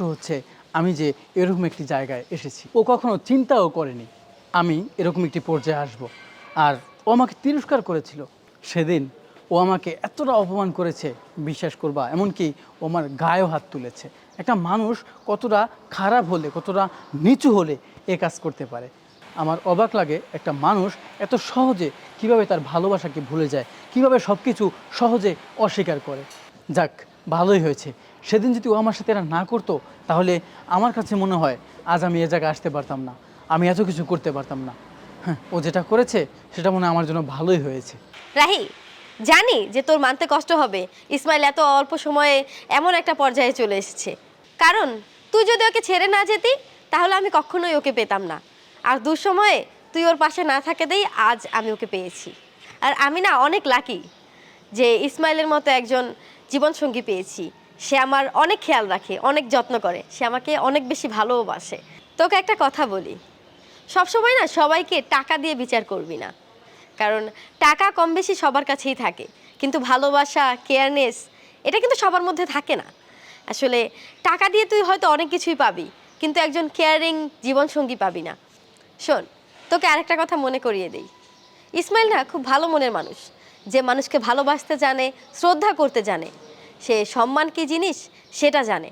হচ্ছে আমি যে এরকম একটি জায়গায় এসেছি, ও কখনো চিন্তাও করেনি আমি এরকম একটি পর্যায়ে আসব। আর ও আমাকে তিরস্কার করেছিল সেদিন। ও আমাকে এতটা অপমান করেছে, বিশ্বাস করবা, এমনকি ও আমার গায়েও হাত তুলেছে। একটা মানুষ কতটা খারাপ হলে, কতটা নিচু হলে এ কাজ করতে পারে। আমার অবাক লাগে একটা মানুষ এত সহজে কিভাবে তার ভালোবাসাকে ভুলে যায়, কিভাবে সব কিছু সহজে অস্বীকার করে। যাক, ভালোই হয়েছে। সেদিন যদি ও আমার সাথে এরা না করতো, তাহলে আমার কাছে মনে হয় আজ আমি এ জায়গায় আসতে পারতাম না, আমি এত কিছু করতে পারতাম না। হ্যাঁ, ও যেটা করেছে সেটা মনে হয় আমার জন্য ভালোই হয়েছে। রাহি, জানি যে তোর মানতে কষ্ট হবে ইসমাইল এত অল্প সময়ে এমন একটা পর্যায়ে চলে এসেছে। কারণ তুই যদি ওকে ছেড়ে না যেতি তাহলে আমি কখনোই ওকে পেতাম না। আর দুঃসময়ে তুই ওর পাশে না থাকাতেই আজ আমি ওকে পেয়েছি। আর আমি না অনেক লাকি যে ইসমাইলের মতো একজন জীবনসঙ্গী পেয়েছি। সে আমার অনেক খেয়াল রাখে, অনেক যত্ন করে, সে আমাকে অনেক বেশি ভালোবাসে। তোকে একটা কথা বলি, সবসময় না সবাইকে টাকা দিয়ে বিচার করবি না। কারণ টাকা কম বেশি সবার কাছেই থাকে, কিন্তু ভালোবাসা, কেয়ারনেস এটা কিন্তু সবার মধ্যে থাকে না। আসলে টাকা দিয়ে তুই হয়তো অনেক কিছুই পাবি, কিন্তু একজন কেয়ারিং জীবনসঙ্গী পাবি না। শোন, তোকে আরেকটা কথা মনে করিয়ে দেই, ইসমাইল না খুব ভালো মনের মানুষ। যে মানুষকে ভালোবাসতে জানে, শ্রদ্ধা করতে জানে, সে সম্মান কি জিনিস সেটা জানে।